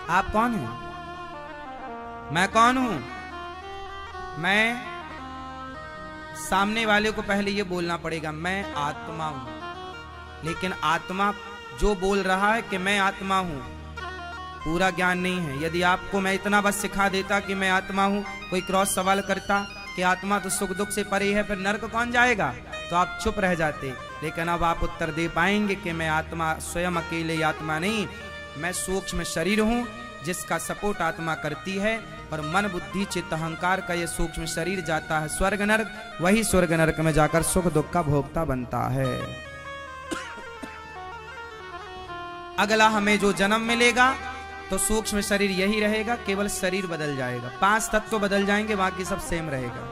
आप कौन हैं? मैं कौन हूं? मैं सामने वाले को पहले ये बोलना पड़ेगा, मैं आत्मा हूं। लेकिन आत्मा जो बोल रहा है कि मैं आत्मा हूं, पूरा ज्ञान नहीं है। यदि आपको मैं इतना बस सिखा देता कि मैं आत्मा हूं, कोई क्रॉस सवाल करता कि आत्मा तो सुख दुख से परे है, फिर नरक कौन जाएगा, तो आप चुप रह जाते। लेकिन अब आप उत्तर दे पाएंगे कि मैं आत्मा स्वयं अकेले आत्मा नहीं, मैं सूक्ष्म शरीर हूं जिसका सपोर्ट आत्मा करती है। और मन बुद्धि चित्त अहंकार का ये सूक्ष्म शरीर जाता है स्वर्ग नरक, वही स्वर्ग नरक में जाकर सुख दुख का भोक्ता बनता है। अगला हमें जो जन्म मिलेगा तो सूक्ष्म शरीर यही रहेगा, केवल शरीर बदल जाएगा, 5 तत्व बदल जाएंगे, बाकी सब सेम रहेगा।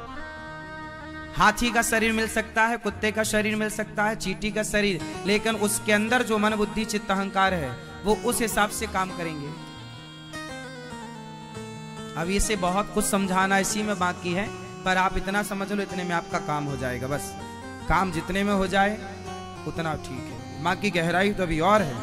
हाथी का शरीर मिल सकता है, कुत्ते का शरीर मिल सकता है, चींटी का शरीर, लेकिन उसके अंदर जो मन बुद्धि चित्त अहंकार है वो उस हिसाब से काम करेंगे। अब इसे बहुत कुछ समझाना इसी में बाकी है, पर आप इतना समझ लो, इतने में आपका काम हो जाएगा। बस काम जितने में हो जाए उतना ठीक है, बाकी गहराई तो अभी और है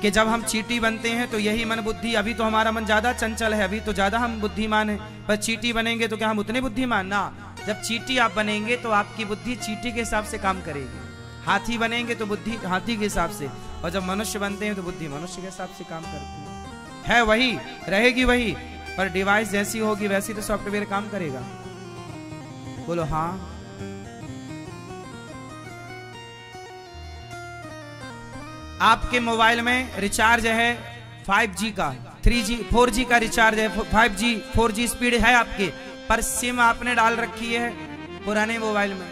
कि जब हम चींटी बनते हैं तो यही मन बुद्धि, अभी तो हमारा मन ज्यादा चंचल है, अभी तो ज्यादा हम बुद्धिमान है, पर चींटी बनेंगे तो क्या हम उतने बुद्धिमान ना? जब चींटी आप बनेंगे तो आपकी बुद्धि चींटी के हिसाब से काम करेगी, हाथी बनेंगे तो बुद्धि हाथी के हिसाब से, और जब मनुष्य बनते हैं तो बुद्धि मनुष्य के हिसाब से काम करती है वही, रहेगी वही, पर डिवाइस जैसी होगी वैसी तो सॉफ्टवेयर काम करेगा। बोलो हाँ। आपके मोबाइल में रिचार्ज है 5G का, 3G 4G का रिचार्ज है, 5G 4G स्पीड है आपके, पर सिम आपने डाल रखी है पुराने मोबाइल में,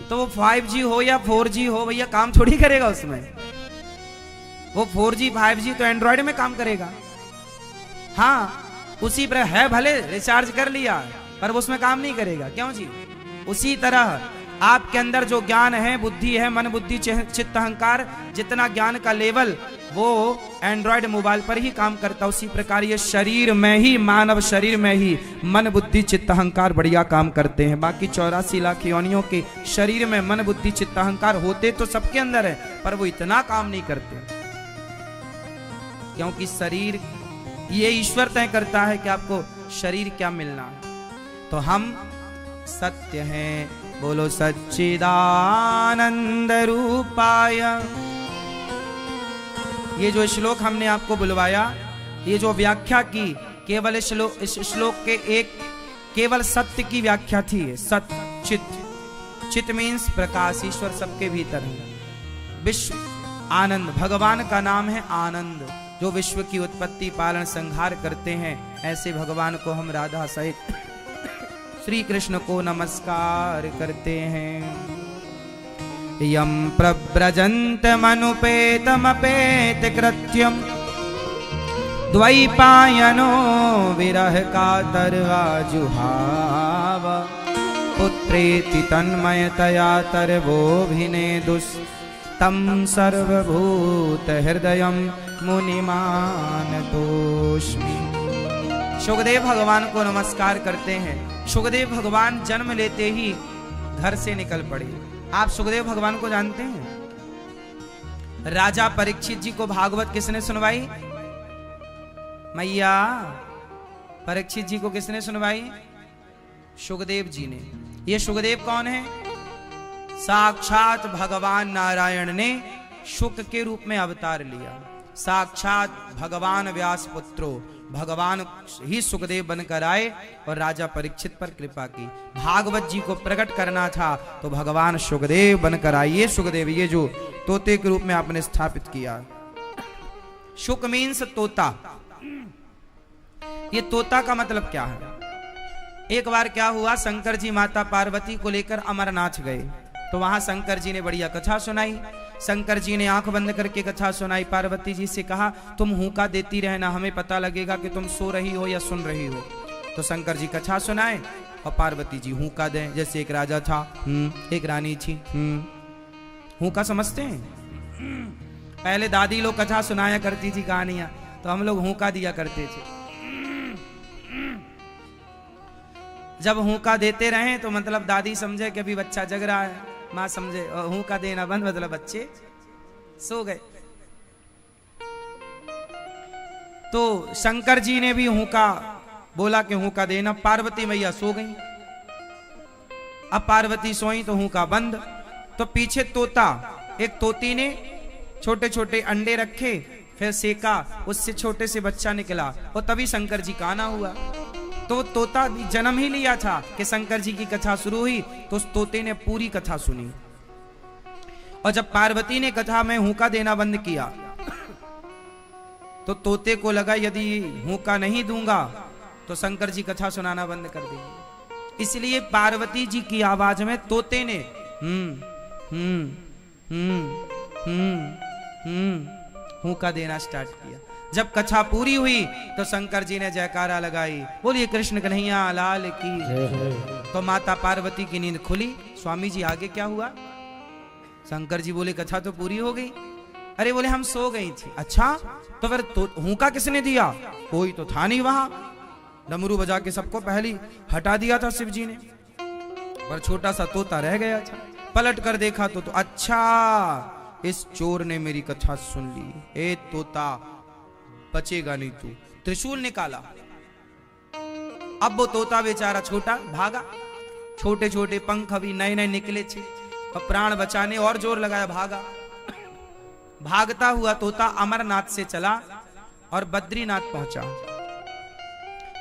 तो वो 5G हो या 4G हो भैया काम थोड़ी करेगा उसमें। वो 4G 5G तो एंड्रॉयड में काम करेगा। हाँ उसी पर है, भले रिचार्ज कर लिया पर वो उसमें काम नहीं करेगा। क्यों जी? उसी तरह आपके अंदर जो ज्ञान है, बुद्धि है, मन बुद्धि चित्त अहंकार, जितना ज्ञान का लेवल वो एंड्रॉयड मोबाइल पर ही काम करता, उसी प्रकार ये शरीर में ही, मानव शरीर में ही मन बुद्धि चित्त अहंकार बढ़िया काम करते हैं। बाकी 84 लाख योनियों के शरीर में मन बुद्धि चित्त अहंकार होते तो सबके अंदर है, पर वो इतना काम नहीं करते, क्योंकि शरीर ये ईश्वर तय करता है कि आपको शरीर क्या मिलना है। तो हम सत्य हैं, बोलो सच्चिदानंद रूपाय। ये जो श्लोक हमने आपको बुलवाया, ये जो व्याख्या की, केवल इस श्लोक के एक केवल सत्य की व्याख्या थी। सत्य चित, चित मीन्स प्रकाश, ईश्वर सबके भीतर है। विश्व आनंद, भगवान का नाम है आनंद, जो विश्व की उत्पत्ति पालन संहार करते हैं। ऐसे भगवान को हम राधा सहित श्री कृष्ण को नमस्कार करते हैं। यम प्रव्रजन्तमनुपेतमपेत कृत्यम द्वैपायनो विरह कातर्वा जुहाव पुत्रेति तन्मयतया तर्वोऽभिनेदुस् तम सर्वभूत हृदयम मुनिमानतोस्मि। सुखदेव भगवान को नमस्कार करते हैं। सुखदेव भगवान जन्म लेते ही घर से निकल पड़े। आप सुखदेव भगवान को जानते हैं? राजा परीक्षित जी को भागवत किसने सुनवाई? मैया परीक्षित जी को किसने सुनवाई? सुखदेव जी ने। ये सुखदेव कौन है? साक्षात भगवान नारायण ने शुक के रूप में अवतार लिया। साक्षात भगवान व्यास पुत्रो, भगवान ही सुखदेव बनकर आए और राजा परीक्षित पर कृपा की। भागवत जी को प्रकट करना था तो भगवान सुखदेव बनकर आइए। सुखदेव ये जो तोते के रूप में आपने स्थापित किया। शुक मीन्स तोता। ये तोता का मतलब क्या है? एक बार क्या हुआ, शंकर जी माता पार्वती को लेकर अमरनाथ गए, तो वहां शंकर जी ने बढ़िया कथा सुनाई। शंकर जी ने आंख बंद करके कथा सुनाई। पार्वती जी से कहा तुम हुक्का देती रहना, हमें पता लगेगा कि तुम सो रही हो या सुन रही हो। तो शंकर जी कथा सुनाए और पार्वती जी हुक्का दें। जैसे एक राजा था, एक रानी थी। हुक्का समझते हैं? पहले दादी लोग कथा सुनाया करती थी कहानियां, तो हम लोग हुक्का दिया करते थे। जब हुक्का देते रहे तो मतलब दादी समझे कि अभी बच्चा जग रहा है, माँ समझे हुक्का देना बंद, मतलब बच्चे सो गए। तो शंकर जी ने भी हुंका बोला कि हुंका देना। पार्वती मैया सो गई। अब पार्वती सोई तो हुंका बंद। तो पीछे तोता, एक तोती ने छोटे छोटे अंडे रखे, फिर सेका, उससे छोटे से बच्चा निकला और तभी शंकर जी का आना हुआ। तो तोता जन्म ही लिया था कि शंकर जी की कथा शुरू हुई, तो उस तोते ने पूरी कथा सुनी। और जब पार्वती ने कथा में हुंका देना बंद किया तो तोते को लगा यदि हुंका नहीं दूंगा तो शंकर जी कथा सुनाना बंद कर देंगे। इसलिए पार्वती जी की आवाज में तोते ने हुंका देना स्टार्ट किया। जब कथा पूरी हुई तो शंकर जी ने जयकारा लगाई, बोलिए कृष्ण कन्हैया लाल की। तो माता पार्वती की नींद खुली। स्वामी जी आगे क्या हुआ? शंकर जी बोले कथा तो पूरी हो गई। अरे बोले हम सो गई थी। अच्छा तो फिर हुंका किसने दिया? कोई तो था नहीं वहां। डमरू बजा के सबको पहली हटा दिया था शिव जी ने, पर छोटा सा तोता रह गया था। पलट कर देखा तो अच्छा इस चोर ने मेरी कथा सुन ली। ए तोता बचेगा नहीं तू। त्रिशूल निकाला। अब वो तोता बेचारा छोटा भागा। छोटे छोटे पंख अभी नए नए निकले थे और प्राण बचाने और जोर लगाया, भागा। भागता हुआ तोता अमरनाथ से चला और बद्रीनाथ पहुंचा।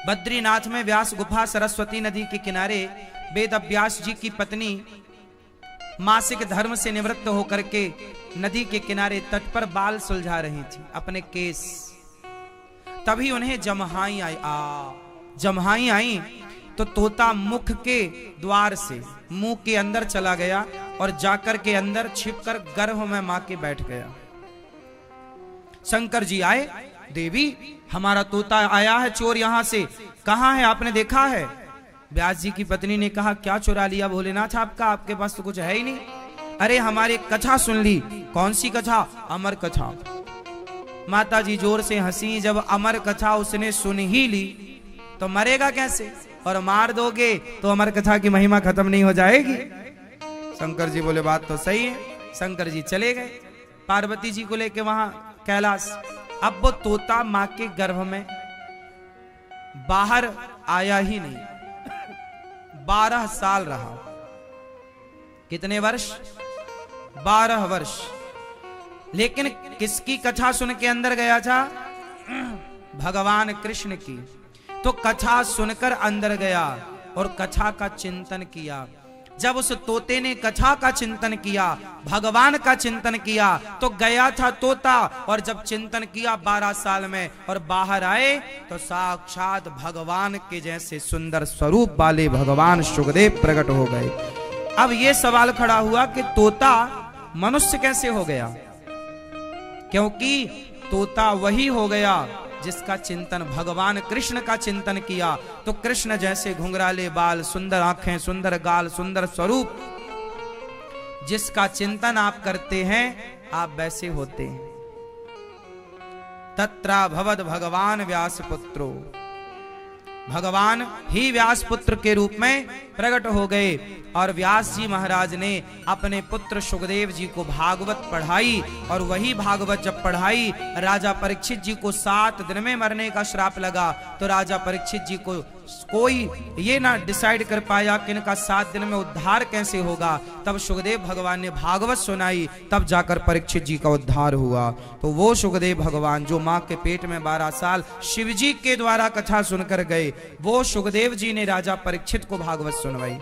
बद्रीनाथ में व्यास गुफा सरस्वती नदी के किनारे वेद व्यास जी की पत्नी मासिक धर्म से निवृत्त होकर के नदी के किनारे तट पर बाल सुलझा रही थी, अपने केस। तभी उन्हें जमहाई आई तो तोता मुख के द्वार से मुंह के अंदर चला गया और जाकर के अंदर छिपकर गर्भ में मां के बैठ गया। शंकर जी आए, देवी हमारा तोता आया है चोर यहां से, कहां है, आपने देखा है? व्यास जी की पत्नी ने कहा क्या चुरा लिया भोलेनाथ आपका? आपके पास तो कुछ है ही नहीं। अरे हमारी कथा सुन ली। कौन सी कथा? अमर कथा। माता जी जोर से हंसी। जब अमर कथा उसने सुन ही ली तो मरेगा कैसे? और मार दोगे तो अमर कथा की महिमा खत्म नहीं हो जाएगी। शंकर जी बोले बात तो सही है। शंकर जी चले गए पार्वती जी को लेके वहां कैलाश। अब वो तोता मां के गर्भ में बाहर आया ही नहीं। 12 साल रहा। कितने वर्ष? 12 वर्ष। लेकिन किसकी कथा सुन के अंदर गया था? भगवान कृष्ण की। तो कथा सुनकर अंदर गया और कथा का चिंतन किया। जब उस तोते ने कथा का चिंतन किया, भगवान का चिंतन किया, तो गया था तोता और जब चिंतन किया 12 साल में और बाहर आए तो साक्षात भगवान के जैसे सुंदर स्वरूप वाले भगवान सुखदेव प्रकट हो गए। अब ये सवाल खड़ा हुआ कि तोता मनुष्य कैसे हो गया? क्योंकि तोता वही हो गया जिसका चिंतन भगवान कृष्ण का चिंतन किया। तो कृष्ण जैसे घुंघराले बाल, सुंदर आंखें, सुंदर गाल, सुंदर स्वरूप, जिसका चिंतन आप करते हैं आप वैसे होते हैं। तत्रा भवद भगवान व्यास पुत्रो। भगवान ही व्यास पुत्र के रूप में प्रकट हो गए और व्यास जी महाराज ने अपने पुत्र सुखदेव जी को भागवत पढ़ाई। और वही भागवत जब पढ़ाई, राजा परीक्षित जी को 7 दिन में मरने का श्राप लगा। तो राजा परीक्षित जी को कोई ये ना डिसाइड कर पाया कि इनका 7 दिन में उद्धार कैसे होगा। तब सुखदेव भगवान ने भागवत सुनाई, तब जाकर परीक्षित जी का उद्धार हुआ। तो वो सुखदेव भगवान जो मां के पेट में 12 साल शिव जी के द्वारा कथा सुनकर गए, वो सुखदेव जी ने राजा परीक्षित को भागवत सुनवाई।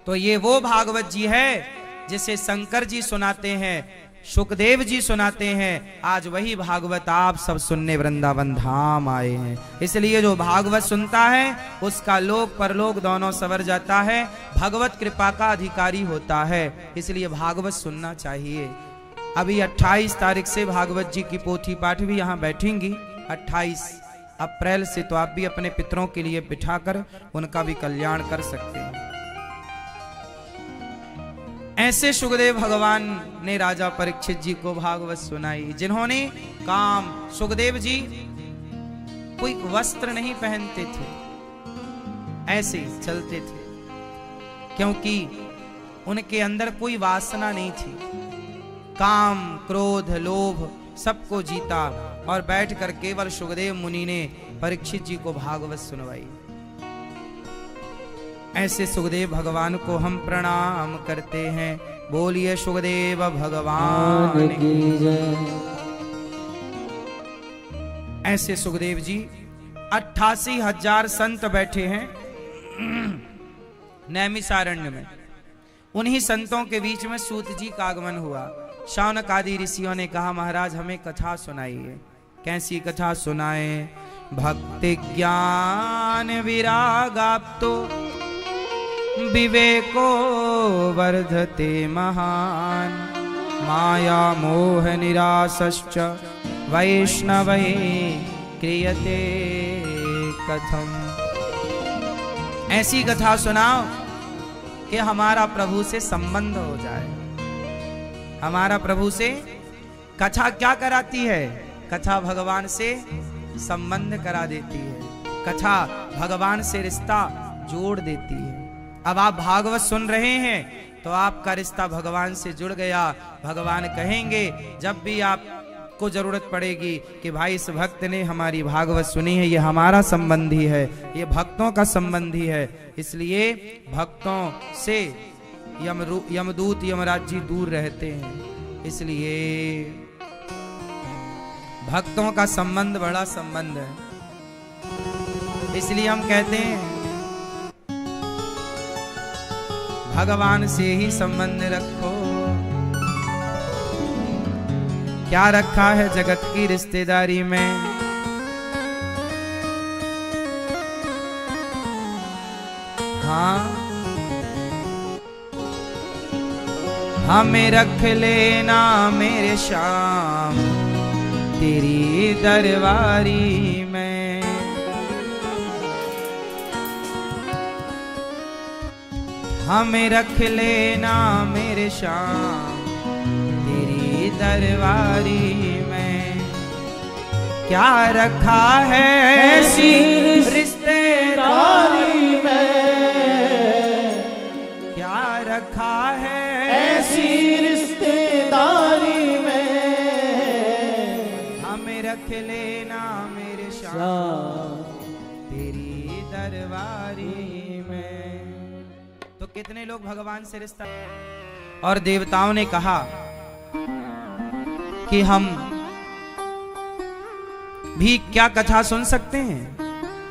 तो ये वो भागवत जी है जिसे शंकर जी सुनाते हैं, सुखदेव जी सुनाते हैं। आज वही भागवत आप सब सुनने वृंदावन धाम आए हैं। इसलिए जो भागवत सुनता है उसका लोक परलोक दोनों सवर जाता है, भगवत कृपा का अधिकारी होता है। इसलिए भागवत सुनना चाहिए। अभी 28 तारीख से भागवत जी की पोथी पाठ भी यहाँ बैठेंगी। 28 अप्रैल से तो आप भी अपने पितरों के लिए बिठाकर उनका भी कल्याण कर सकते हैं। ऐसे सुखदेव भगवान ने राजा परीक्षित जी को भागवत सुनाई, जिन्होंने काम, सुखदेव जी कोई वस्त्र नहीं पहनते थे, ऐसे ही चलते थे, क्योंकि उनके अंदर कोई वासना नहीं थी। काम, क्रोध, लोभ सबको जीता और बैठकर केवल सुखदेव मुनि ने परीक्षित जी को भागवत सुनवाई। ऐसे सुखदेव भगवान को हम प्रणाम करते हैं। बोलिए सुखदेव भगवान की जय। ऐसे सुखदेव जी 88,000 संत बैठे हैं नैमिषारण्य में। उन्हीं संतों के बीच में सूत जी का आगमन हुआ। शौनक आदि ऋषियों ने कहा महाराज हमें कथा सुनाइए। कैसी कथा सुनाए? भक्ति ज्ञान विरागाप्तो विवेको वर्धते महान माया मोह निरासश्च वैष्णवे क्रियते कथम। ऐसी कथा सुनाओ कि हमारा प्रभु से संबंध हो जाए। हमारा प्रभु से कथा क्या कराती है? कथा भगवान से संबंध करा देती है। कथा भगवान से रिश्ता जोड़ देती है। अब आप भागवत सुन रहे हैं तो आपका रिश्ता भगवान से जुड़ गया। भगवान कहेंगे जब भी आपको जरूरत पड़ेगी कि भाई इस भक्त ने हमारी भागवत सुनी है, ये हमारा संबंधी है, ये भक्तों का संबंधी है। इसलिए भक्तों से यमदूत यमराज जी दूर रहते हैं। इसलिए भक्तों का संबंध बड़ा संबंध है। इसलिए हम कहते हैं भगवान से ही संबंध रखो। क्या रखा है जगत की रिश्तेदारी में? हाँ, हमें रख लेना मेरे श्याम तेरी दरबारी में। हमें रख लेना मेरे श्याम तेरी दरबारी में। क्या रखा है ऐसी रिश्तेदारी में? क्या रखा है ऐसी रिश्तेदारी में? हमें रख लेना मेरे श्याम तेरी दरबारी में। तो कितने लोग भगवान से रिश्ता। और देवताओं ने कहा कि हम भी क्या कथा सुन सकते हैं?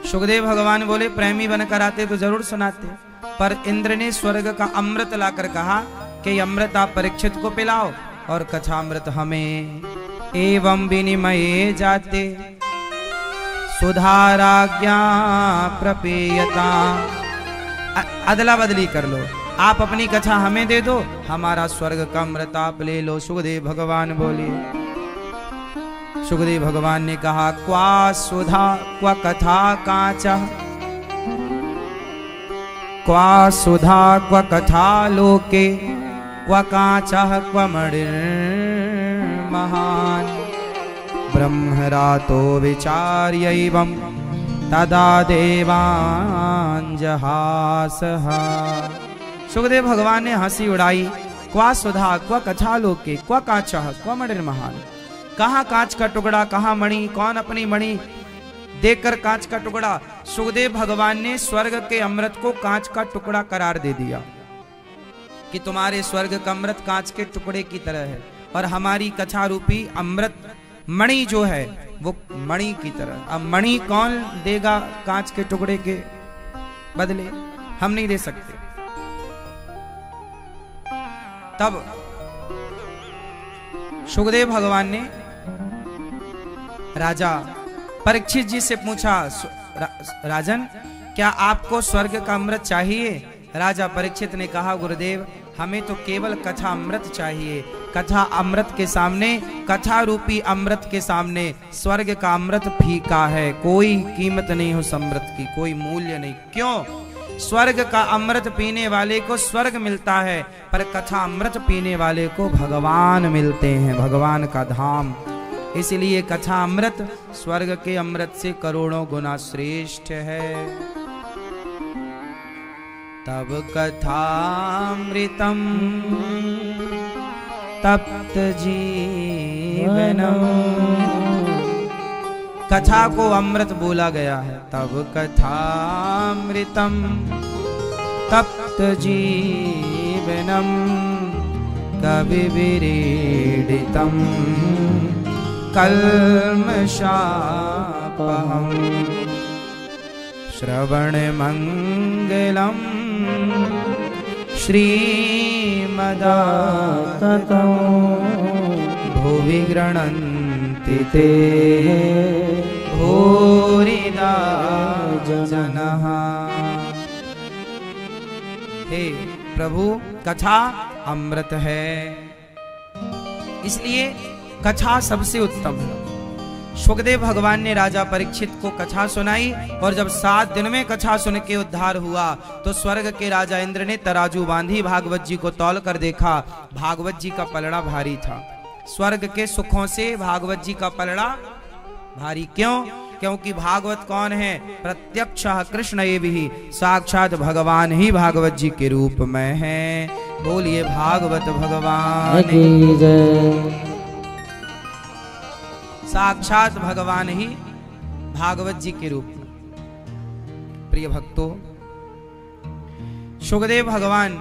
सुखदेव भगवान बोले प्रेमी बनकर आते तो जरूर सुनाते, पर इंद्र ने स्वर्ग का अमृत लाकर कहा कि अमृत आप परीक्षित को पिलाओ और कथामृत हमें। एवं विनिमये जाते सुधाराज्ञा प्रपेयता। अदला बदली कर लो, आप अपनी कथा हमें दे दो, हमारा स्वर्ग का अमृत आप ले लो। सुखदेव भगवान बोले। सुखदेव भगवान ने कहा क्वा सुधा क्वा कथा कांचा, क्वा सुधा क्वा कथा लोके, क्वा कांचा क्वा मणिर् महान। ब्रह्मरातो विचार्यैवं तदा देवान् जहासः। सुखदेव भगवान ने हंसी उड़ाई। क्वा सुधा क्वा कथा लोके क्वा कांचा क्वा मणिर् महान। कहाँ कांच का टुकड़ा, कहाँ मणि, कौन अपनी मणि देकर कांच का टुकड़ा। सुखदेव भगवान ने स्वर्ग के अमृत को कांच का टुकड़ा करार दे दिया कि तुम्हारे स्वर्ग का अमृत कांच के टुकड़े की तरह है, और हमारी कथा रूपी अमृत मणि जो है वो मणि की तरह। अब मणि कौन देगा कांच के टुकड़े के बदले? हम नहीं दे सकते। तब सुखदेव भगवान ने राजा परीक्षित जी से पूछा, राजन क्या आपको स्वर्ग का अमृत चाहिए? राजा परीक्षित ने कहा गुरुदेव हमें तो केवल कथा अमृत चाहिए। कथा अमृत के सामने, कथा रूपी अमृत के सामने स्वर्ग का अमृत फीका है। कोई कीमत नहीं उस अमृत की, कोई मूल्य नहीं। क्यों? स्वर्ग का अमृत पीने वाले को स्वर्ग मिलता है, पर कथा अमृत पीने वाले को भगवान मिलते हैं, भगवान का धाम। इसलिए कथा अमृत स्वर्ग के अमृत से करोड़ों गुना श्रेष्ठ है। तब कथामृतम तप्त जीवनम। कथा को अमृत बोला गया है, तब कथामृतम तप्त जीवनम कवि विरीडितम कल्मषापहम। श्रवण मंगलम श्रीमदाततं भुवि गृह्णन्ति ते भूरिदा जनः। हे प्रभु, कथा अमृत है, इसलिए कथा सबसे उत्तम है। सुखदेव भगवान ने राजा परीक्षित को कथा सुनाई, और जब 7 दिन में कथा सुन के उद्धार हुआ तो स्वर्ग के राजा इंद्र ने तराजू बांधी भागवत जी को तौल कर देखा। भागवत जी का पलड़ा भारी था। स्वर्ग के सुखों से भागवत जी का पलड़ा भारी क्यों? क्योंकि भागवत कौन है? प्रत्यक्ष कृष्ण एवं साक्षात भगवान ही भागवत जी के रूप में है। बोलिए भागवत भगवान की जय। साक्षात भगवान ही भागवत जी के रूप में। प्रिय भक्तों, सुखदेव भगवान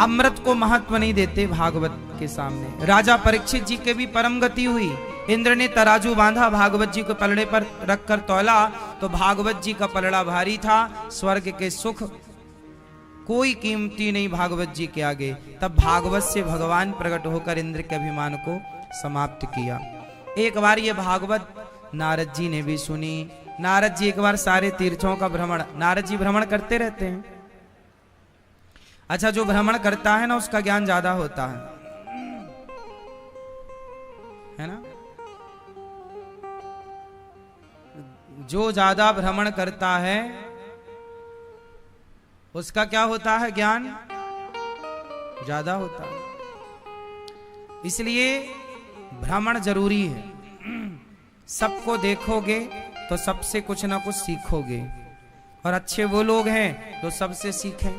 अमृत को महत्व नहीं देते भागवत के सामने। राजा परीक्षित जी के भी परम गति हुई। इंद्र ने तराजू बांधा, भागवत जी को पलड़े पर रखकर तौला तो भागवत जी का पलड़ा भारी था। स्वर्ग के सुख कोई कीमती नहीं भागवत जी के आगे। तब भागवत से भगवान प्रकट होकर इंद्र के अभिमान को समाप्त किया। एक बार ये भागवत नारद जी ने भी सुनी। नारद जी एक बार सारे तीर्थों का भ्रमण, नारद जी भ्रमण करते रहते हैं। अच्छा, जो भ्रमण करता है ना उसका ज्ञान ज्यादा होता है ना? जो ज्यादा भ्रमण करता है उसका क्या होता है? ज्ञान ज्यादा होता है। इसलिए भ्रमण जरूरी है। सबको देखोगे तो सबसे कुछ ना कुछ सीखोगे, और अच्छे वो लोग हैं जो सबसे सीखें।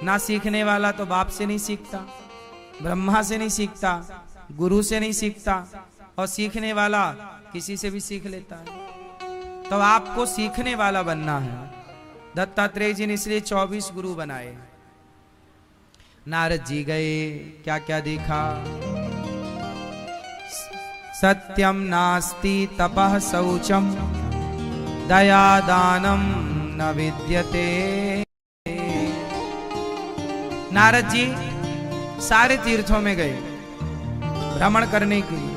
ना सीखने वाला तो बाप से नहीं सीखता, ब्रह्मा से नहीं सीखता, गुरु से नहीं सीखता, और सीखने वाला किसी से भी सीख लेता है। तो आपको सीखने वाला बनना है। दत्तात्रेय जी ने इसलिए 24 गुरु बनाए। नारद जी गए, क्या क्या देखा? सत्यम नास्ति तपः शौचम दया दानम न विद्यते। नारद जी सारे तीर्थों में गए भ्रमण करने के लिए।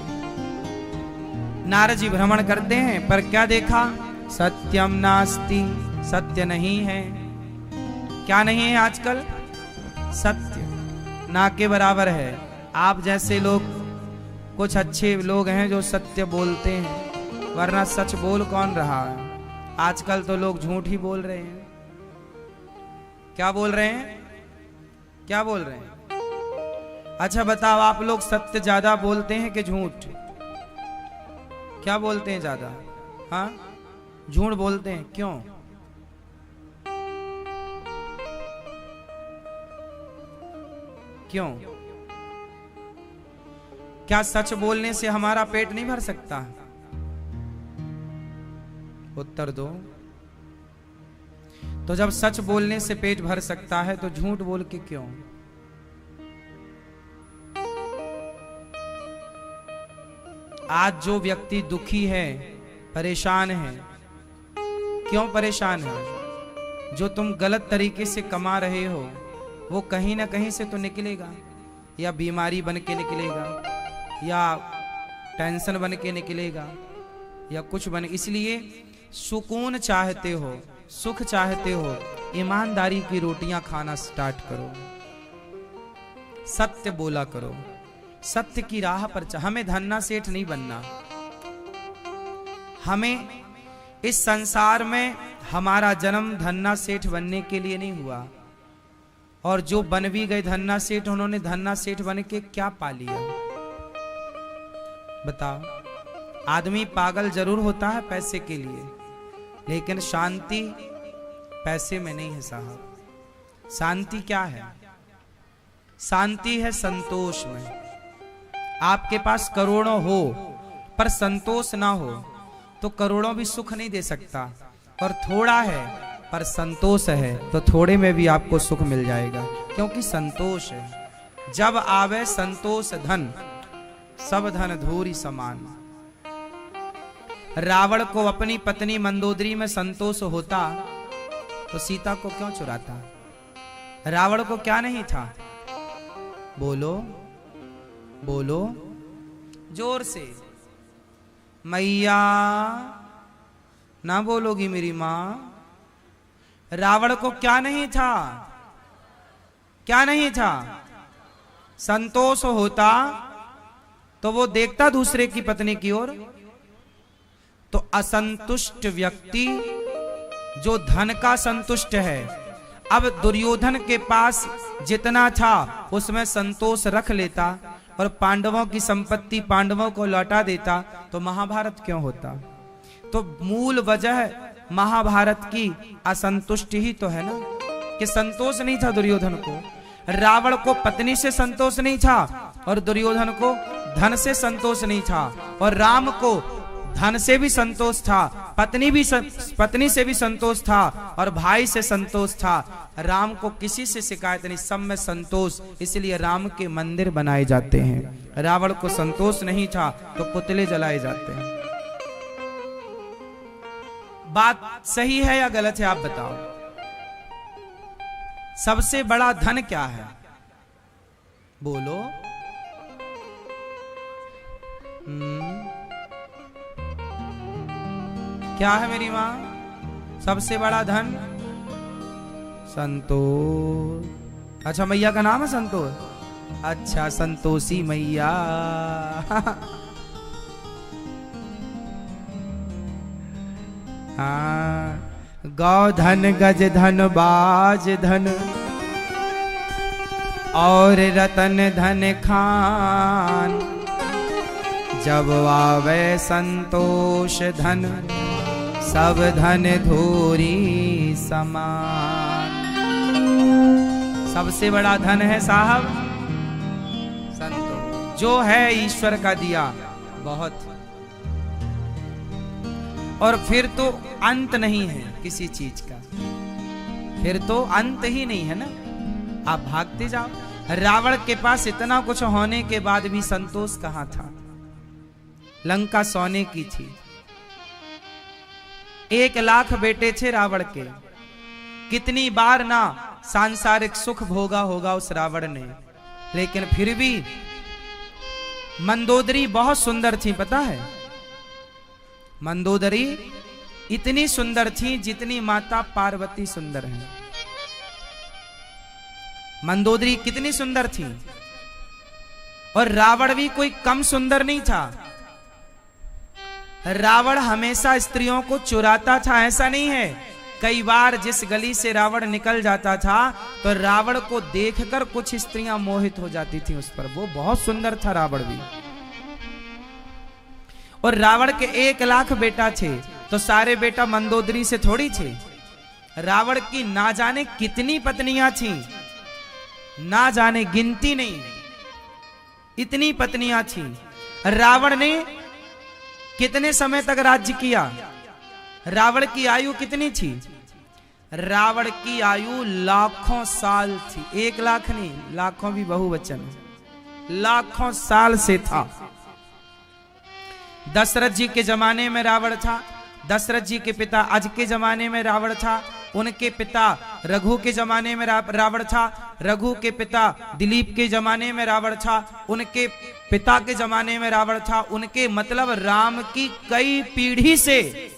नारद जी भ्रमण करते हैं, पर क्या देखा? सत्यम नास्ति, सत्य नहीं है। क्या नहीं है आजकल? सत्य ना के बराबर है। आप जैसे लोग, कुछ अच्छे लोग हैं जो सत्य बोलते हैं, वरना सच बोल कौन रहा है? आजकल तो लोग झूठ ही बोल रहे हैं। क्या बोल रहे हैं? क्या बोल रहे हैं? अच्छा बताओ, आप लोग सत्य ज्यादा बोलते हैं कि झूठ? क्या बोलते हैं ज्यादा? हाँ, झूठ बोलते हैं। क्यों? क्यों? क्या सच बोलने से हमारा पेट नहीं भर सकता? उत्तर दो। तो जब सच बोलने से पेट भर सकता है तो झूठ बोल के क्यों? आज जो व्यक्ति दुखी है, परेशान है, क्यों परेशान है? जो तुम गलत तरीके से कमा रहे हो वो कहीं ना कहीं से तो निकलेगा, या बीमारी बन के निकलेगा, या टेंशन बन के निकलेगा, या कुछ बन। इसलिए सुकून चाहते हो, सुख चाहते हो, ईमानदारी की रोटियां खाना स्टार्ट करो, सत्य बोला करो, सत्य की राह पर हमें धन्ना सेठ नहीं बनना। हमें इस संसार में हमारा जन्म धन्ना सेठ बनने के लिए नहीं हुआ, और जो बन भी गए धन्ना सेठ, उन्होंने धन्ना सेठ बन के क्या पा लिया? बताओ। आदमी पागल जरूर होता है पैसे के लिए, लेकिन शांति पैसे में नहीं है साहब। शांति क्या है? शांति है संतोष में। आपके पास करोड़ों हो पर संतोष ना हो तो करोड़ों भी सुख नहीं दे सकता, और थोड़ा है पर संतोष है तो थोड़े में भी आपको सुख मिल जाएगा, क्योंकि संतोष है। जब आवे संतोष धन, सब धन धूरी समान। रावण को अपनी पत्नी मंदोदरी में संतोष होता तो सीता को क्यों चुराता? रावण को क्या नहीं था? बोलो बोलो जोर से। मैया ना बोलोगी मेरी मां? रावण को क्या नहीं था? क्या नहीं था? संतोष होता तो वो देखता दूसरे की पत्नी की ओर। तो असंतुष्ट व्यक्ति जो धन का संतुष्ट है, अब दुर्योधन के पास जितना था उसमें संतोष रख लेता और पांडवों की संपत्ति पांडवों को लौटा देता तो महाभारत क्यों होता? तो मूल वजह महाभारत की असंतुष्टि ही तो है ना, कि संतोष नहीं था दुर्योधन को। रावण को पत्नी से संतोष नहीं था और दुर्योधन को धन से संतोष नहीं था, और राम को धन से भी संतोष था, पत्नी से भी संतोष था और भाई से संतोष था। राम को किसी से शिकायत नहीं, सब में संतोष, इसलिए राम के मंदिर बनाए जाते हैं। रावण को संतोष नहीं था तो पुतले जलाए जाते हैं। बात सही है या गलत है आप बताओ? सबसे बड़ा धन क्या है? बोलो। क्या है मेरी मां? सबसे बड़ा धन संतोष। अच्छा, मैया का नाम है संतोष? अच्छा, संतोषी मैया। हाँ, गौ धन गज धन बाज धन और रतन धन खान, जब आवे संतोष धन सब धन धूरी समान। सबसे बड़ा धन है साहब संतोष, जो है ईश्वर का दिया बहुत। और फिर तो अंत नहीं है किसी चीज का, फिर तो अंत ही नहीं है ना, आप भागते जाओ। रावण के पास इतना कुछ होने के बाद भी संतोष कहां था? लंका सोने की थी, 1 लाख बेटे थे रावण के। कितनी बार ना सांसारिक सुख भोगा होगा उस रावण ने, लेकिन फिर भी मंदोदरी बहुत सुंदर थी, पता है? मंदोदरी इतनी सुंदर थी जितनी माता पार्वती सुंदर है। मंदोदरी कितनी सुंदर थी, और रावण भी कोई कम सुंदर नहीं था। रावण हमेशा स्त्रियों को चुराता था ऐसा नहीं है। कई बार जिस गली से रावण निकल जाता था तो रावण को देखकर कुछ स्त्रियां मोहित हो जाती थी उस पर। वो बहुत सुंदर था रावण भी। और रावण के 1 लाख बेटा थे तो सारे बेटा मंदोदरी से थोड़ी थे। रावण की ना जाने कितनी पत्नियां थी, ना जाने गिनती नहीं, इतनी पत्नियां थी। रावण ने कितने समय तक राज्य किया? रावण की आयु कितनी थी? रावण की आयु लाखों साल थी। 1 लाख नहीं, लाखों भी बहुवचन, लाखों साल से था। दशरथ जी के जमाने में रावण था, दशरथ जी के पिता अज के जमाने में रावण था, उनके पिता रघु के जमाने में रावण था, रघु के पिता दिलीप के जमाने में रावण था, उनके पिता के जमाने में रावण था, उनके मतलब राम की कई पीढ़ी से।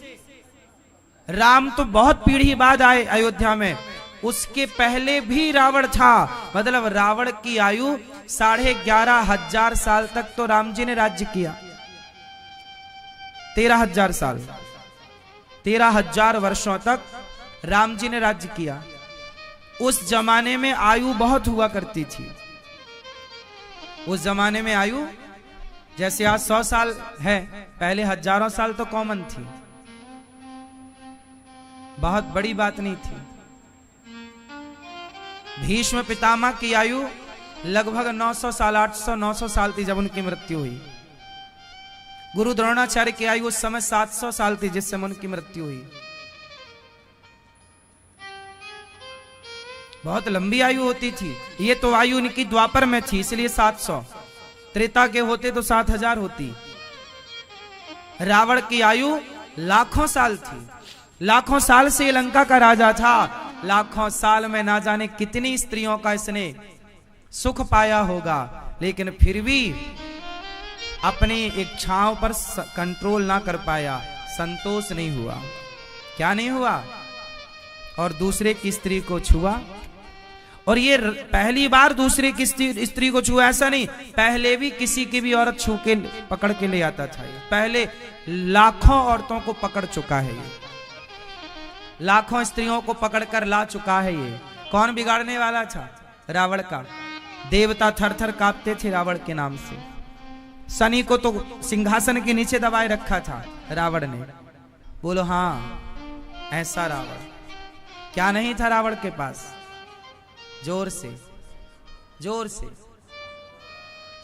राम तो बहुत पीढ़ी बाद आए अयोध्या में, उसके पहले भी रावण था। मतलब रावण की आयु 11,500 साल तक तो राम जी ने राज्य किया। 13,000 साल, 13,000 वर्षों तक राम जी ने राज्य किया। उस जमाने में आयु बहुत हुआ करती थी। उस जमाने में आयु जैसे आज 100 साल है, पहले हजारों साल तो कॉमन थी, बहुत बड़ी बात नहीं थी। भीष्म पितामह की आयु लगभग 900 साल 800-900 साल थी जब उनकी मृत्यु हुई। गुरु द्रोणाचार्य की आयु उस समय 700 साल थी जिस समय उनकी मृत्यु हुई। बहुत लंबी आयु होती थी। ये तो आयु उनकी द्वापर में थी इसलिए 700, त्रेता के होते तो 7000 होती। रावण की आयु लाखों साल थी। लाखों साल से लंका का राजा था। लाखों साल में ना जाने कितनी स्त्रियों का इसने सुख पाया होगा, लेकिन फिर भी अपनी इच्छाओं पर कंट्रोल ना कर पाया, संतोष नहीं हुआ। क्या नहीं हुआ? और दूसरे की स्त्री को छुआ। और ये पहली बार दूसरे की स्त्री को छुआ ऐसा नहीं, पहले भी किसी की भी औरत छू के पकड़ के ले आता था। पहले लाखों औरतों को पकड़ चुका है, ये लाखों स्त्रियों को पकड़कर ला चुका है। ये कौन बिगाड़ने वाला था? रावण का। देवता थर थर कांपते थे रावण के नाम से। शनि को तो सिंहासन के नीचे दबाए रखा था रावण ने। बोलो हाँ, ऐसा रावण। क्या नहीं था रावण के पास? जोर से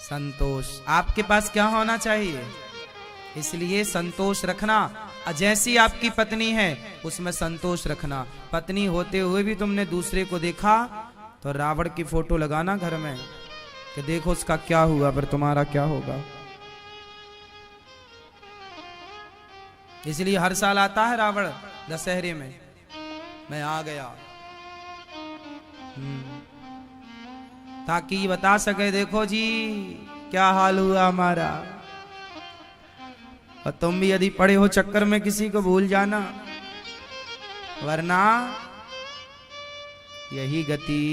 संतोष। आपके पास क्या होना चाहिए? इसलिए संतोष रखना। जैसी आपकी पत्नी है उसमें संतोष रखना। पत्नी होते हुए भी तुमने दूसरे को देखा तो रावण की फोटो लगाना घर में कि देखो उसका क्या हुआ, पर तुम्हारा क्या होगा। इसलिए हर साल आता है रावण दशहरे में, मैं आ गया, ताकि बता सके देखो जी क्या हाल हुआ हमारा। और तुम भी यदि पड़े हो चक्कर में किसी को भूल जाना, वरना यही गति।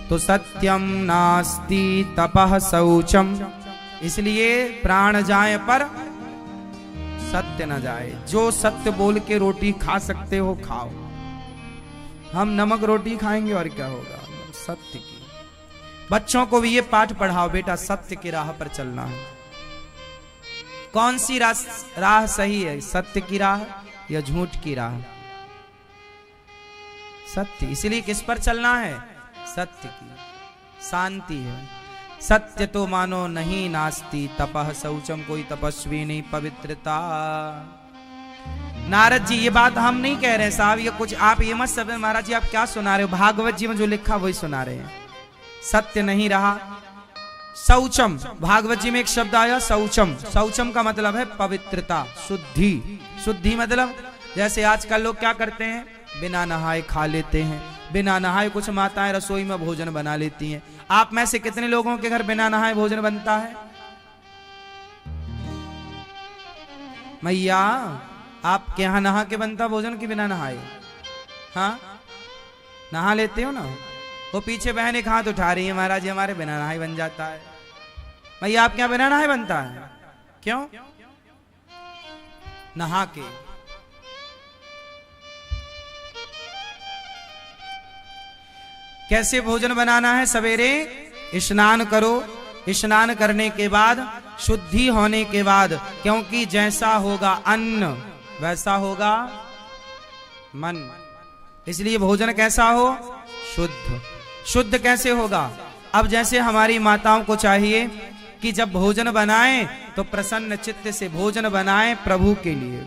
तो सत्यम नास्ति तपः शौचम, इसलिए प्राण जाए पर सत्य न जाए। जो सत्य बोल के रोटी खा सकते हो खाओ। हम नमक रोटी खाएंगे और क्या होगा? सत्य की। बच्चों को भी ये पाठ पढ़ाओ, बेटा सत्य की राह पर चलना है। कौन सी राह सही है? सत्य की राह या झूठ की राह? सत्य। इसलिए किस पर चलना है? सत्य की। शांति है। सत्य तो मानो नहीं नास्ति तपः शौचम, कोई तपस्वी नहीं पवित्रता। नारद जी ये बात हम नहीं कह रहे साहब, ये कुछ आप ये मत समझ महाराज जी आप क्या सुना रहे हो, भागवत जी में जो लिखा वही सुना रहे हैं। सत्य नहीं रहा। शौचम, भागवत जी में एक शब्द आया शौचम। शौचम का मतलब है पवित्रता, शुद्धि। शुद्धि मतलब जैसे आजकल लोग क्या करते हैं, बिना नहाए खा लेते हैं। बिना नहाए कुछ माताएं रसोई में भोजन बना लेती हैं। आप में से कितने लोगों के घर बिना नहाए भोजन बनता है? मैया आपके यहां नहा के बनता भोजन की बिना नहाए? हाँ, नहा लेते हो ना। वो पीछे बहन एक हाथ उठा रही है, महाराज जी हमारे बिना नहाए बन जाता है। भैया आपके यहां बिना नहाए बनता है? क्यों? नहा के। कैसे भोजन बनाना है? सवेरे स्नान करो, स्नान करने के बाद शुद्धि होने के बाद, क्योंकि जैसा होगा अन्न वैसा होगा मन, इसलिए भोजन कैसा हो? शुद्ध। शुद्ध कैसे होगा? अब जैसे हमारी माताओं को चाहिए कि जब भोजन बनाएं तो प्रसन्न चित्त से भोजन बनाएं, प्रभु के लिए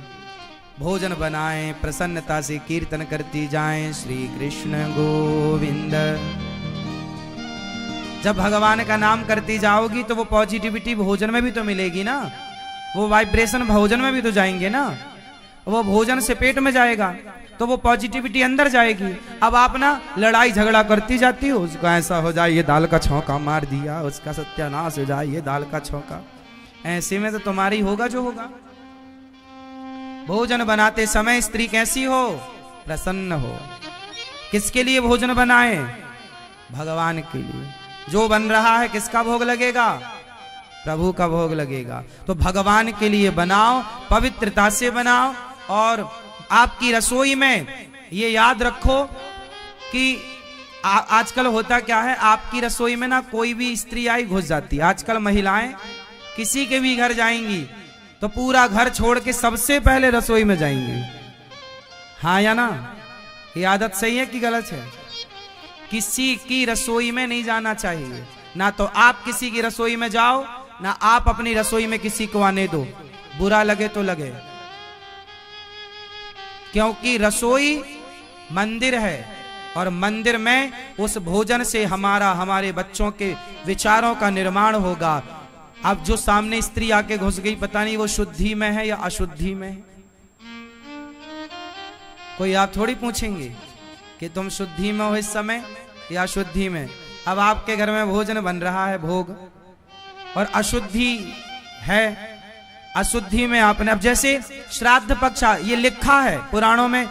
भोजन बनाएं, प्रसन्नता से कीर्तन करती जाएं श्री कृष्ण गोविंद। जब भगवान का नाम करती जाओगी तो वो पॉजिटिविटी भोजन में भी तो मिलेगी ना, वो वाइब्रेशन भोजन में भी तो जाएंगे ना। वो भोजन से पेट में जाएगा तो वो पॉजिटिविटी अंदर जाएगी। अब आप ना लड़ाई झगड़ा करती जाती हो, उसका ऐसा हो जाए ये दाल का छौंका मार दिया, उसका सत्यानाश हो जाए ये दाल का छौंका, ऐसे में तो तुम्हारी होगा जो होगा। भोजन बनाते समय स्त्री कैसी हो? प्रसन्न हो। किसके लिए भोजन बनाए? भगवान के लिए। जो बन रहा है किसका भोग लगेगा? प्रभु का भोग लगेगा। तो भगवान के लिए बनाओ, पवित्रता से बनाओ। और आपकी रसोई में ये याद रखो कि आजकल होता क्या है, आपकी रसोई में ना कोई भी स्त्री आई घुस जाती है। आजकल महिलाएं किसी के भी घर जाएंगी तो पूरा घर छोड़ के सबसे पहले रसोई में जाएंगी। हाँ या ना? ये आदत सही है कि गलत है? किसी की रसोई में नहीं जाना चाहिए। ना तो आप किसी की रसोई में जाओ, ना आप अपनी रसोई में किसी को आने दो, बुरा लगे तो लगे। क्योंकि रसोई मंदिर है और मंदिर में उस भोजन से हमारे बच्चों के विचारों का निर्माण होगा। अब जो सामने स्त्री आके घुस गई, पता नहीं वो शुद्धि में है या अशुद्धि में है। कोई आप थोड़ी पूछेंगे कि तुम शुद्धि में हो इस समय या अशुद्धि में। अब आपके घर में भोजन बन रहा है, भोग, और अशुद्धि है, अशुद्धि में आपने, अब जैसे श्राद्ध पक्ष ये लिखा है पुराणों में,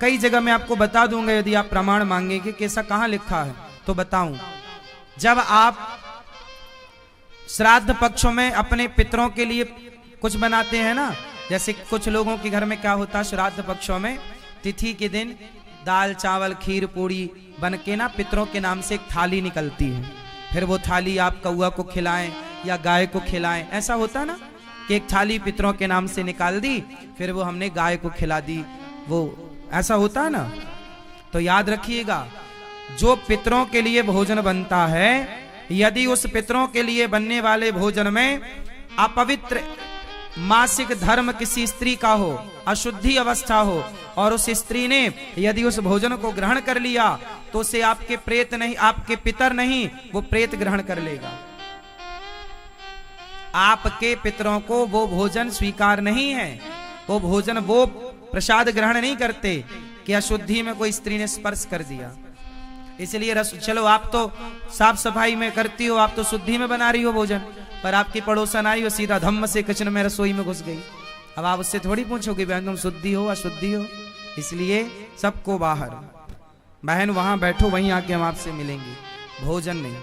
कई जगह मैं आपको बता दूंगा यदि आप प्रमाण मांगेंगे कि ऐसा कहां लिखा है तो बताऊं। जब आप श्राद्ध पक्षों में अपने पितरों के लिए कुछ बनाते हैं ना, जैसे कुछ लोगों के घर में क्या होता है, श्राद्ध पक्षों में तिथि के दिन दाल चावल खीर पूड़ी बन के ना पितरों के नाम से एक थाली निकलती है। फिर वो थाली आप कौआ को खिलाएं या गाय को खिलाएं, ऐसा होता है ना कि एक थाली पितरों के नाम से निकाल दी, फिर वो हमने गाय को खिला दी, वो ऐसा होता है ना। तो याद रखिएगा, जो पितरों के लिए भोजन बनता है, यदि उस पितरों के लिए बनने वाले भोजन में अपवित्र मासिक धर्म किसी स्त्री का हो, अशुद्धि अवस्था हो, और उस स्त्री ने यदि उस भोजन को ग्रहण कर लिया तो उसे आपके प्रेत नहीं, आपके पितर नहीं, वो प्रेत ग्रहण कर लेगा। आपके पितरों को वो भोजन स्वीकार नहीं है, वो भोजन, वो प्रसाद ग्रहण नहीं करते कि अशुद्धि में कोई स्त्री ने स्पर्श कर दिया। इसलिए चलो आप तो साफ सफाई में करती हो, आप तो शुद्धि में बना रही हो भोजन, पर आपकी पड़ोसन आई और सीधा धम्म से किचन में रसोई में घुस गई। अब आप उससे थोड़ी पूछोगे बहन तुम शुद्धि हो अशुद्धि हो। इसलिए सबको बाहर, बहन वहां बैठो, वहीं आके हम आपसे मिलेंगे। भोजन नहीं,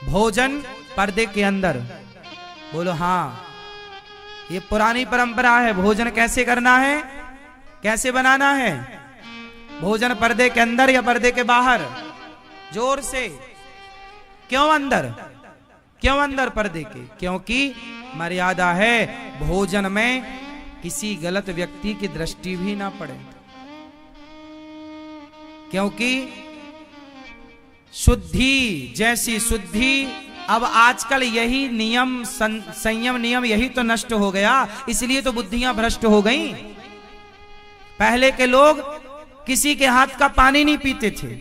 भोजन पर्दे के अंदर। बोलो हाँ, ये पुरानी परंपरा है। भोजन कैसे करना है, कैसे बनाना है? भोजन पर्दे के अंदर या पर्दे के बाहर? जोर से। क्यों अंदर? क्यों अंदर पर्दे के? क्योंकि मर्यादा है, भोजन में किसी गलत व्यक्ति की दृष्टि भी ना पड़े। क्योंकि शुद्धि जैसी शुद्धि, अब आजकल यही नियम, संयम नियम यही तो नष्ट हो गया, इसलिए तो बुद्धियां भ्रष्ट हो गई। पहले के लोग किसी के हाथ का पानी नहीं पीते थे।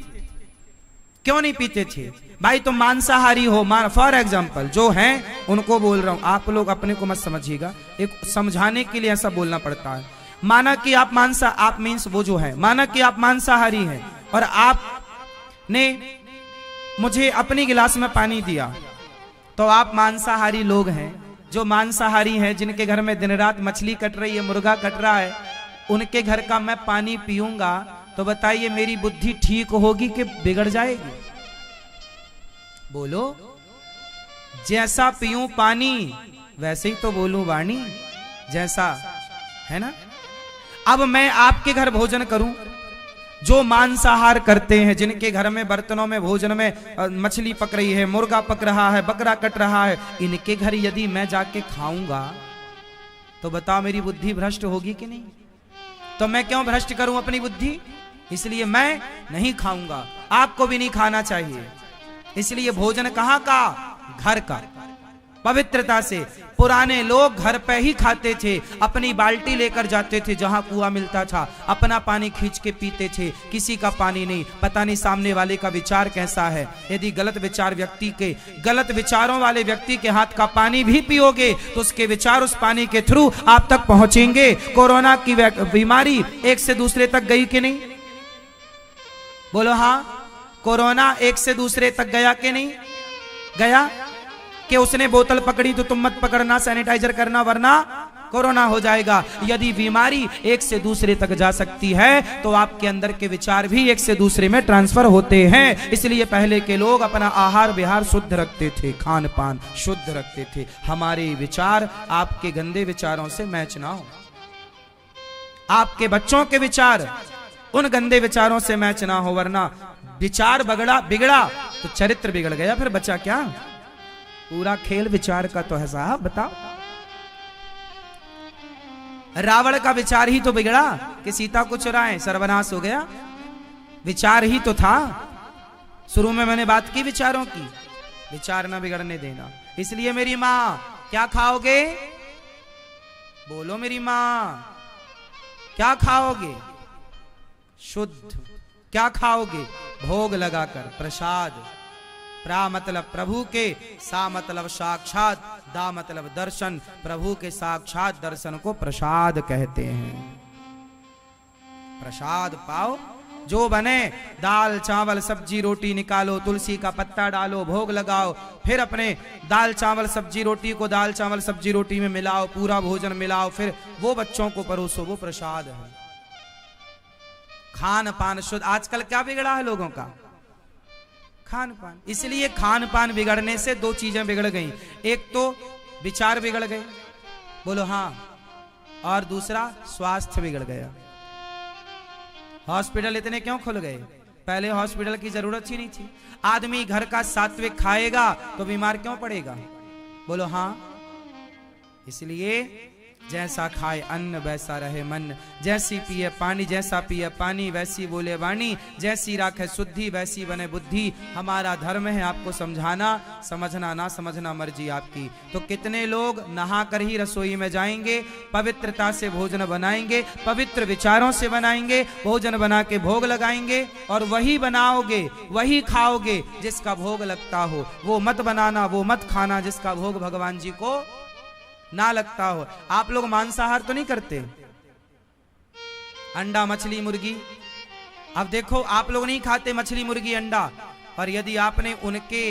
क्यों नहीं पीते थे? भाई तुम मांसाहारी हो, फॉर एग्जाम्पल जो हैं उनको बोल रहा हूं, आप लोग अपने को मत समझिएगा, एक समझाने के लिए ऐसा बोलना पड़ता है। माना कि आप आप मीन्स वो जो है, माना कि आप मांसाहारी हैं और आपने मुझे अपनी गिलास में पानी दिया, तो आप मांसाहारी लोग हैं। जो मांसाहारी हैं, जिनके घर में दिन रात मछली कट रही है, मुर्गा कट रहा है, उनके घर का मैं पानी पीऊंगा तो बताइए मेरी बुद्धि ठीक होगी कि बिगड़ जाएगी? बोलो, जैसा पीऊं पानी वैसे ही तो बोलूं वाणी, जैसा है ना। अब मैं आपके घर भोजन करूं, जो मांसाहार करते हैं, जिनके घर में बर्तनों में भोजन में मछली पक रही है, मुर्गा पक रहा है, बकरा कट रहा है, इनके घर यदि मैं जाके खाऊंगा तो बताओ मेरी बुद्धि भ्रष्ट होगी कि नहीं? तो मैं क्यों भ्रष्ट करूं अपनी बुद्धि? इसलिए मैं नहीं खाऊंगा, आपको भी नहीं खाना चाहिए। इसलिए भोजन कहां का? घर का, पवित्रता से। पुराने लोग घर पे ही खाते थे, अपनी बाल्टी लेकर जाते थे जहां कुआं मिलता था, अपना पानी खींच के पीते थे, किसी का पानी नहीं। पता नहीं सामने वाले का विचार कैसा है। यदि गलत विचार व्यक्ति के, गलत विचारों वाले व्यक्ति के हाथ का पानी भी पियोगे तो उसके विचार उस पानी के थ्रू आप तक पहुंचेंगे। कोरोना की बीमारी एक से दूसरे तक गई कि नहीं? बोलो हाँ, कोरोना एक से दूसरे तक गया कि नहीं गया? कि उसने बोतल पकड़ी तो तुम मत पकड़ना, सैनिटाइजर करना, वरना कोरोना हो जाएगा। यदि बीमारी एक से दूसरे तक जा सकती है तो आपके अंदर के विचार भी एक से दूसरे में ट्रांसफर होते हैं। इसलिए पहले के लोग अपना आहार विहार शुद्ध रखते थे, खान पान शुद्ध रखते थे। हमारे विचार आपके गंदे विचारों से मैच ना हो, आपके बच्चों के विचार उन गंदे विचारों से मैच ना हो, वरना विचार बिगड़ा तो चरित्र बिगड़ गया, फिर बचा क्या? पूरा खेल विचार का तो है साहब। बताओ, रावण का विचार ही तो बिगड़ा कि सीता को चुराएं, सर्वनाश हो गया। विचार ही तो था। शुरू में मैंने बात की विचारों की, विचार ना बिगड़ने देना। इसलिए मेरी माँ, क्या खाओगे? बोलो मेरी माँ, क्या खाओगे? शुद्ध। क्या खाओगे? भोग लगाकर, प्रसाद। प्रा मतलब प्रभु के, सा मतलब साक्षात, दा मतलब दर्शन। प्रभु के साक्षात दर्शन को प्रसाद कहते हैं। प्रसाद पाओ, जो बने दाल चावल सब्जी रोटी निकालो, तुलसी का पत्ता डालो, भोग लगाओ, फिर अपने दाल चावल सब्जी रोटी को दाल चावल सब्जी रोटी में मिलाओ, पूरा भोजन मिलाओ, फिर वो बच्चों को परोसो, वो प्रसाद है। खान पान शुद्ध। आजकल क्या बिगड़ा है लोगों का? खान पान। इसलिए खान पान बिगड़ने से दो चीजें बिगड़ गई, एक तो विचार बिगड़ गए, बोलो हाँ, और दूसरा स्वास्थ्य बिगड़ गया। हॉस्पिटल इतने क्यों खुल गए? पहले हॉस्पिटल की जरूरत ही नहीं थी। आदमी घर का सात्विक खाएगा तो बीमार क्यों पड़ेगा? बोलो हाँ। इसलिए जैसा खाए अन्न वैसा रहे मन, जैसी पिए पानी, जैसा पिए पानी वैसी बोले वाणी, जैसी राखे शुद्धि वैसी बने बुद्धि। हमारा धर्म है आपको समझाना, समझना ना समझना मर्जी आपकी। तो कितने लोग नहा कर ही रसोई में जाएंगे, पवित्रता से भोजन बनाएंगे, पवित्र विचारों से बनाएंगे, भोजन बना के भोग लगाएंगे, और वही बनाओगे वही खाओगे जिसका भोग लगता हो। वो मत बनाना, वो मत खाना जिसका भोग भगवान जी को ना लगता हो। आप लोग मांसाहार तो नहीं करते? अंडा मछली मुर्गी, अब देखो आप लोग नहीं खाते मछली मुर्गी अंडा, पर यदि आपने उनके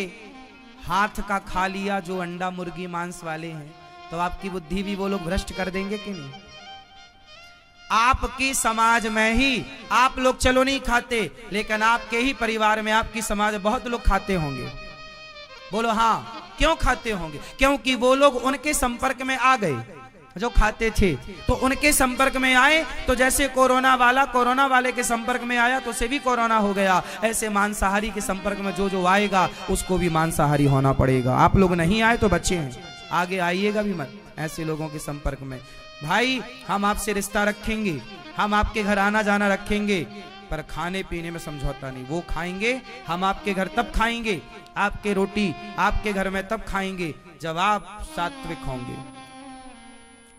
हाथ का खा लिया जो अंडा मुर्गी मांस वाले हैं, तो आपकी बुद्धि भी वो लोग भ्रष्ट कर देंगे कि नहीं? आपकी समाज में ही आप लोग चलो नहीं खाते, लेकिन आपके ही परिवार में आपकी समाज बहुत लोग खाते होंगे। बोलो हाँ। क्यों खाते होंगे? क्योंकि वो लोग उनके संपर्क में आ गए जो खाते थे, तो उनके संपर्क में आए, तो जैसे कोरोना वाले के संपर्क में आया तो उसे भी कोरोना हो गया, ऐसे मांसाहारी के संपर्क में जो जो आएगा उसको भी मांसाहारी होना पड़ेगा। आप लोग नहीं आए तो बच्चे हैं, आगे आइएगा भी मत ऐसे लोगों के संपर्क में। भाई हम आपसे रिश्ता रखेंगे, हम आपके घर आना जाना रखेंगे, पर खाने पीने में समझौता नहीं। वो खाएंगे, हम आपके घर तब खाएंगे, आपके रोटी आपके घर में तब खाएंगे जब आप सात्विक होंगे,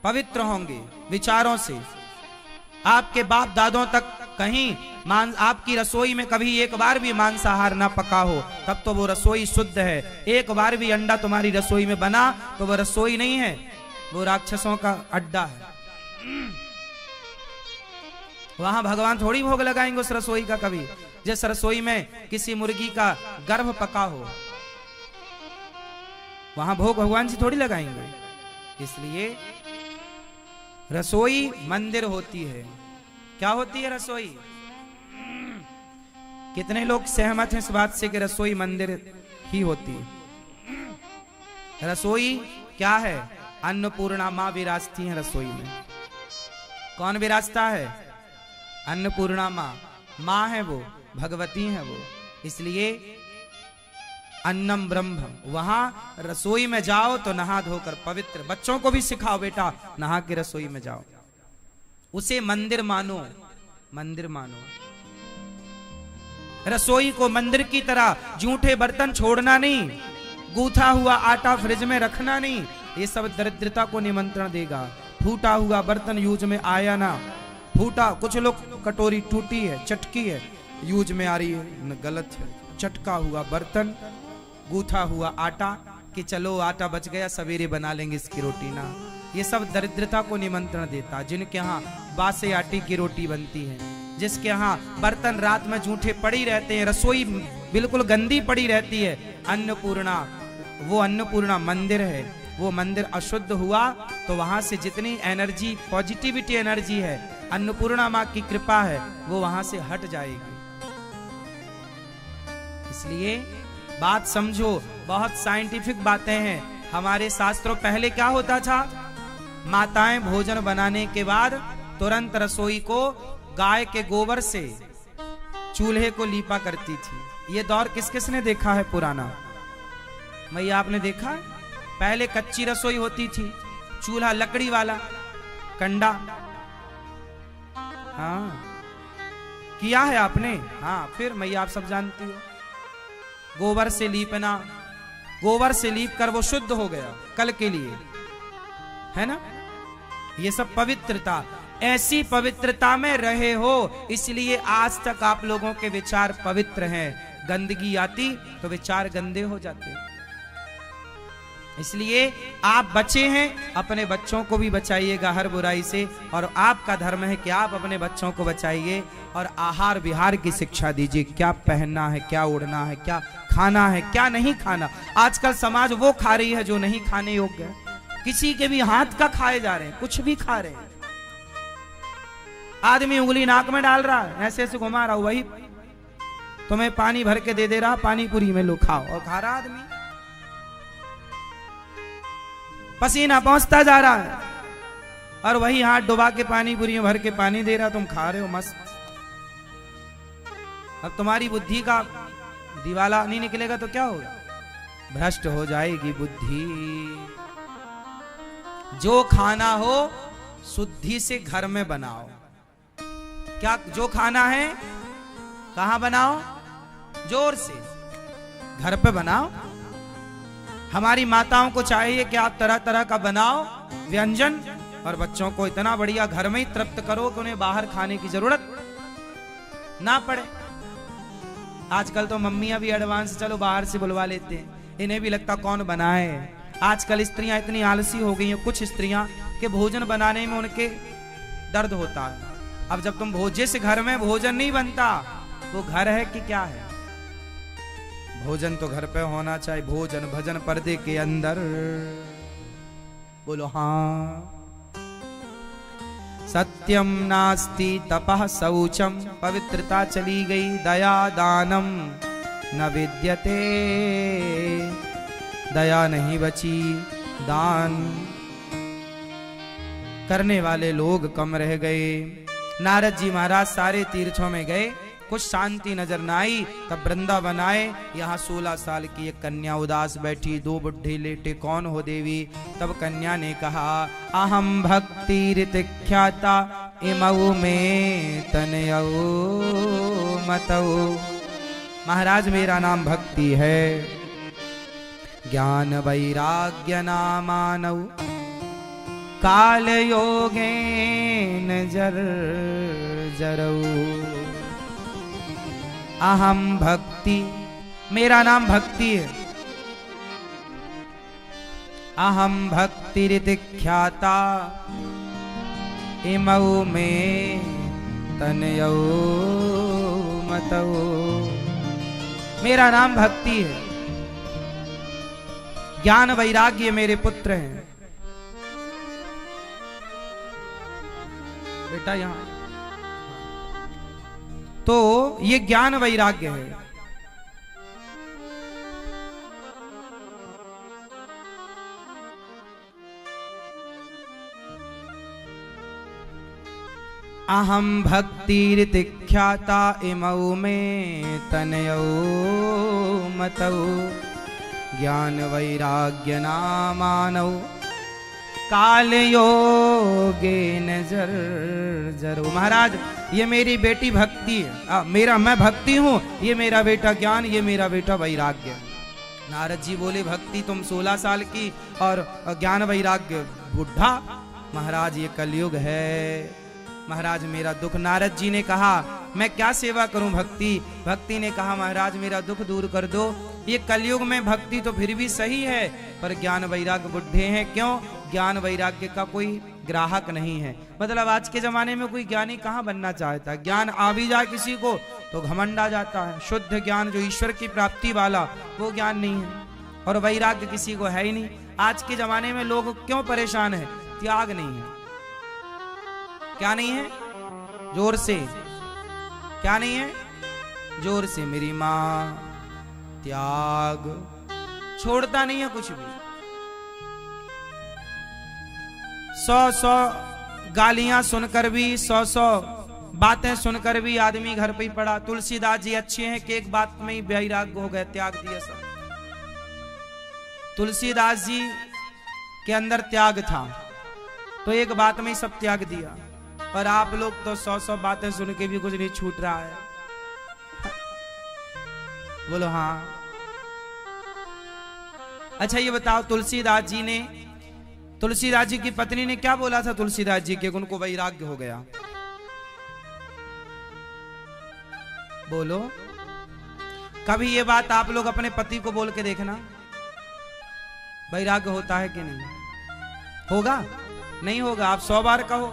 पवित्र होंगे विचारों से। आपके बाप दादों तक कहीं आपकी रसोई में कभी एक बार भी मांसाहार ना पका हो, तब तो वो रसोई शुद्ध है। एक बार भी अंडा तुम्हारी रसोई में बना तो वो रसोई नहीं है, वो राक्षसों का अड्डा है। वहां भगवान थोड़ी भोग लगाएंगे उस रसोई का कभी। जिस रसोई में किसी मुर्गी का गर्भ पका हो, वहां भोग भगवान जी थोड़ी लगाएंगे। इसलिए रसोई मंदिर होती है। क्या होती है रसोई? कितने लोग सहमत हैं इस बात से कि रसोई मंदिर ही होती है? रसोई क्या है? अन्नपूर्णा माँ विराजती है रसोई में। कौन विराजता है? अन्नपूर्णा माँ। माँ है वो, भगवती है वो। इसलिए अन्नम ब्रह्म। वहां रसोई में जाओ तो नहा धोकर पवित्र, बच्चों को भी सिखाओ बेटा नहा के रसोई में जाओ, उसे मंदिर मानो, मंदिर मानो। रसोई को मंदिर की तरह जूठे बर्तन छोड़ना नहीं, गूथा हुआ आटा फ्रिज में रखना नहीं, ये सब दरिद्रता को निमंत्रण देगा। फूटा हुआ बर्तन यूज में आया ना, फूटा, कुछ लोग कटोरी टूटी है, चटकी है, यूज में आ रही है, गलत है। चटका हुआ बर्तन, गूथा हुआ आटा, कि चलो आटा बच गया सवेरे बना लेंगे इसकी रोटी ना, ये सब दरिद्रता को निमंत्रण देता। जिनके यहाँ बासे आटे की रोटी बनती है, जिसके यहाँ बर्तन रात में जूठे पड़ी रहते हैं, रसोई बिल्कुल गंदी पड़ी रहती है, अन्नपूर्णा, वो अन्नपूर्णा मंदिर है। वो मंदिर अशुद्ध हुआ तो वहां से जितनी एनर्जी, पॉजिटिविटी एनर्जी है, अन्नपूर्णा माँ की कृपा है, वो वहां से हट जाएगी। इसलिए बात समझो, बहुत साइंटिफिक बातें हैं हमारे शास्त्रों। पहले क्या होता था? माताएं भोजन बनाने के बाद तुरंत रसोई को गाय के गोबर से चूल्हे को लीपा करती थी। ये दौर किस किस ने देखा है पुराना? मैया आपने देखा? पहले कच्ची रसोई होती थी, चूल्हा लकड़ी वाला, कंडा। हाँ किया है आपने? हाँ, फिर मैया आप सब जानती हो। गोबर से लीपना, गोबर से लीप कर वो शुद्ध हो गया कल के लिए, है ना। ये सब पवित्रता, ऐसी पवित्रता में रहे हो, इसलिए आज तक आप लोगों के विचार पवित्र हैं। गंदगी आती तो विचार गंदे हो जाते, इसलिए आप बचे हैं, अपने बच्चों को भी बचाइएगा हर बुराई से। और आपका धर्म है कि आप अपने बच्चों को बचाइए और आहार विहार की शिक्षा दीजिए, क्या पहनना है, क्या उड़ना है, क्या खाना है, क्या नहीं खाना। आजकल समाज वो खा रही है जो नहीं खाने योग्य है, किसी के भी हाथ का खाए जा रहे हैं, कुछ भी खा रहे हैं। आदमी उंगली नाक में डाल रहा है, ऐसे ऐसे घुमा रहा, वही तुम्हें पानी भर के दे रहा, पानी पूरी में लो खाओ, और खा रहा आदमी। पसीना पहुंचता जा रहा है और वही हाथ डुबा के पानी पूरी में भर के पानी दे रहा, तुम खा रहे हो मस्त। अब तुम्हारी बुद्धि का दिवाला नहीं निकलेगा तो क्या होगा, भ्रष्ट हो जाएगी बुद्धि। जो खाना हो शुद्धि से घर में बनाओ। क्या जो खाना है कहां बनाओ, जोर से घर पे बनाओ। हमारी माताओं को चाहिए कि आप तरह तरह का बनाओ व्यंजन और बच्चों को इतना बढ़िया घर में ही तृप्त करो कि उन्हें बाहर खाने की जरूरत ना पड़े। आजकल तो मम्मियां भी एडवांस चलो बाहर से बुलवा लेते हैं, इन्हें भी लगता कौन बनाए। आजकल स्त्रियां इतनी आलसी हो गई हैं, कुछ स्त्रियां के भोजन बनाने में उनके दर्द होता है। अब जब तुम जिस घर में भोजन नहीं बनता वो घर है कि क्या है। भोजन तो घर पे होना चाहिए, भोजन भजन पर्दे के अंदर। बोलो हाँ। सत्यम नास्ति तपः शौचम, पवित्रता चली गई। दया दानम न विद्यते, दया नहीं बची, दान करने वाले लोग कम रह गए। नारद जी महाराज सारे तीर्थों में गए, कुछ शांति नजर न आई, तब वृंदावन आए। यहाँ 16 साल की एक कन्या उदास बैठी, 2 बुढ़े लेटे, कौन हो देवी। तब कन्या ने कहा, अहम भक्ति ऋतिख्याता इमऊ में तनयऊ मतऊ। महाराज मेरा नाम भक्ति है, ज्ञान वैराग्य नामानऊ, काल योगेन जर जरऊ। अहम भक्ति, मेरा नाम भक्ति है। अहम भक्ति ऋतिख्याता इमऊ में तनयऊ मतऊ। मेरा नाम भक्ति है, ज्ञान वैराग्य मेरे पुत्र हैं। बेटा यहां तो ये ज्ञान वैराग्य है। अहम भक्ति ऋतिख्याता इमऊ में तनयऊ मतऊ, ज्ञान वैराग्य नामानऊ, काल योगे नजर जरो। महाराज ये मेरी बेटी भक्ति है, मैं भक्ति हूँ, ये मेरा बेटा ज्ञान, ये मेरा बेटा वैराग्य। नारद जी बोले, भक्ति तुम 16 साल की और ज्ञान वैराग्य बुढ़ा। महाराज ये कलयुग है, महाराज मेरा दुख। नारद जी ने कहा, मैं क्या सेवा करूं भक्ति। भक्ति ने कहा, महाराज मेरा दुख दूर कर दो। ये कलयुग में भक्ति तो फिर भी सही है, पर ज्ञान वैराग्य बुढ़े हैं। क्यों? ज्ञान वैराग्य का कोई ग्राहक नहीं है। मतलब आज के जमाने में कोई ज्ञानी कहाँ बनना चाहता है। ज्ञान आ भी जाए किसी को तो घमंड आ जाता है। शुद्ध ज्ञान जो ईश्वर की प्राप्ति वाला, वो ज्ञान नहीं है, और वैराग्य किसी को है ही नहीं। आज के जमाने में लोग क्यों परेशान है? त्याग नहीं है। क्या नहीं है? जोर से। क्या नहीं है? जोर से। मेरी मां त्याग, छोड़ता नहीं है कुछ भी। 100 गालियां सुनकर भी, 100 बातें सुनकर भी आदमी घर पे ही पड़ा। तुलसीदास जी अच्छे हैं कि एक बात में ही वैराग्य हो गए, त्याग दिया सब। तुलसीदास जी के अंदर त्याग था तो एक बात में ही सब त्याग दिया। और आप लोग तो 100 बातें सुन के भी कुछ नहीं छूट रहा है। बोलो हाँ। अच्छा ये बताओ, तुलसीदास जी की पत्नी ने क्या बोला था तुलसीदास जी के, उनको वैराग्य हो गया? बोलो, कभी ये बात आप लोग अपने पति को बोल के देखना, वैराग्य होता है कि नहीं होगा? नहीं होगा। आप 100 बार कहो,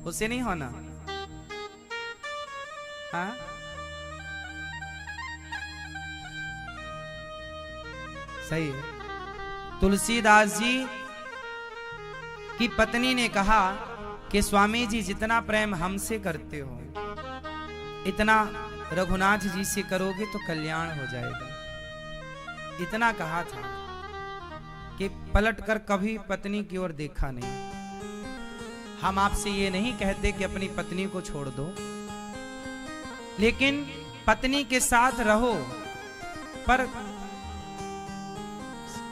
उससे नहीं होना। हाँ? सही है। तुलसीदास जी की पत्नी ने कहा कि स्वामी जी जितना प्रेम हमसे करते हो इतना रघुनाथ जी से करोगे तो कल्याण हो जाएगा। इतना कहा था कि पलटकर कभी पत्नी की ओर देखा नहीं। हम आपसे ये नहीं कहते कि अपनी पत्नी को छोड़ दो, लेकिन पत्नी के साथ रहो, पर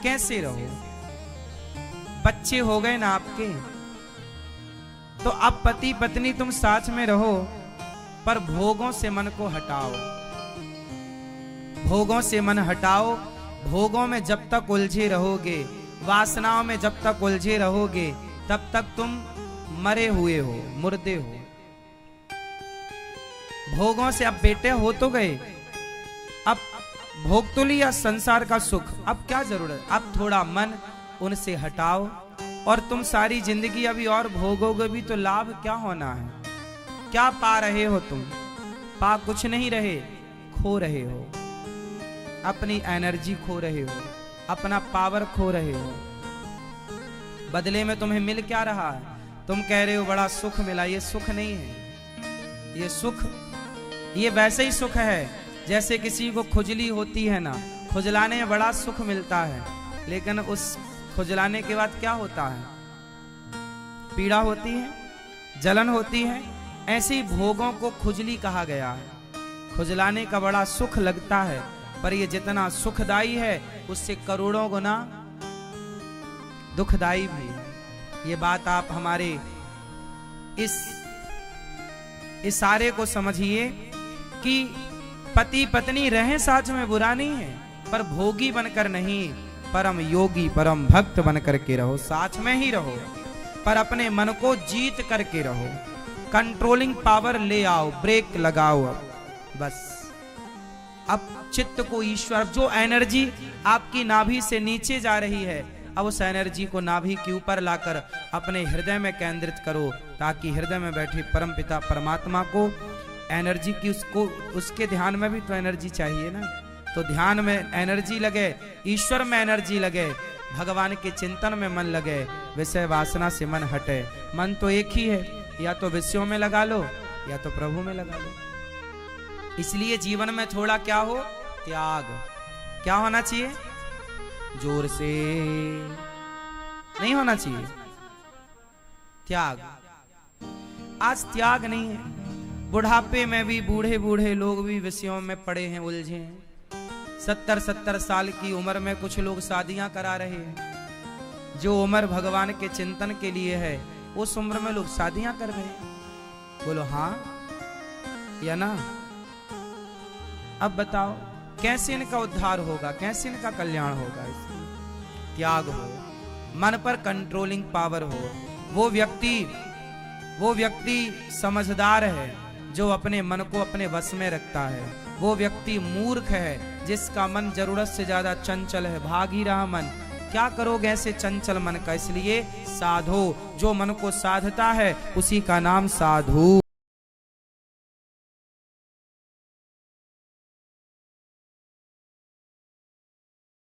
कैसे रहो? बच्चे हो गए ना आपके, तो अब पति पत्नी तुम साथ में रहो, पर भोगों से मन को हटाओ। भोगों से मन हटाओ। भोगों में जब तक उलझे रहोगे, वासनाओं में जब तक उलझे रहोगे, तब तक तुम मरे हुए हो, मुर्दे हो। भोगों से अब बेटे हो तो गए, अब भोग तो लिया संसार का सुख, अब क्या जरूरत? अब थोड़ा मन उनसे हटाओ और तुम सारी जिंदगी अभी और भोगोगे भी तो लाभ क्या होना है? क्या पा रहे हो तुम? पा कुछ नहीं रहे, खो रहे हो। अपनी एनर्जी खो रहे हो, अपना पावर खो रहे हो। बदले में तुम्हें मिल क्या रहा है? तुम कह रहे हो बड़ा सुख मिला। ये सुख नहीं है। ये सुख, ये वैसे ही सुख है जैसे किसी को खुजली होती है ना, खुजलाने में बड़ा सुख मिलता है, लेकिन उस खुजलाने के बाद क्या होता है? पीड़ा होती है, जलन होती है। ऐसे ही भोगों को खुजली कहा गया है। खुजलाने का बड़ा सुख लगता है, पर ये जितना सुखदाई है उससे करोड़ों गुना दुखदाई भी है। ये बात आप हमारे इस इशारे को समझिए कि पति पत्नी रहें साथ में बुरा नहीं है, पर भोगी बनकर नहीं, परम योगी परम भक्त बनकर के रहो। साथ में ही रहो, पर अपने मन को जीत करके रहो। कंट्रोलिंग पावर ले आओ, ब्रेक लगाओ। अब बस, अब चित्त को ईश्वर, जो एनर्जी आपकी नाभि से नीचे जा रही है, अब उस एनर्जी को नाभि के ऊपर लाकर अपने हृदय में केंद्रित करो, ताकि हृदय में बैठे परम पिता परमात्मा को एनर्जी की, उसको उसके ध्यान में भी तो एनर्जी चाहिए ना। तो ध्यान में एनर्जी लगे, ईश्वर में एनर्जी लगे, भगवान के चिंतन में मन लगे, विषय वासना से मन हटे। मन तो एक ही है, या तो विषयों में लगा लो या तो प्रभु में लगा लो। इसलिए जीवन में थोड़ा क्या हो? त्याग। क्या होना चाहिए? जोर से नहीं होना चाहिए, त्याग। आज त्याग नहीं है। बुढ़ापे में भी बूढ़े बूढ़े लोग भी विषयों में पड़े हैं, उलझे हैं। 70-70 साल की उम्र में कुछ लोग शादियां करा रहे हैं। जो उम्र भगवान के चिंतन के लिए है, उस उम्र में लोग शादियां कर रहे हैं। बोलो हाँ या ना? अब बताओ कैसे इनका उद्धार होगा, कैसे इनका कल्याण होगा? त्याग हो, मन पर कंट्रोलिंग पावर हो। वो व्यक्ति समझदार है जो अपने मन को अपने वश में रखता है। वो व्यक्ति मूर्ख है जिसका मन जरूरत से ज्यादा चंचल है, भाग ही रहा मन। क्या करोगे ऐसे चंचल मन का? इसलिए साधो, जो मन को साधता है उसी का नाम साधु।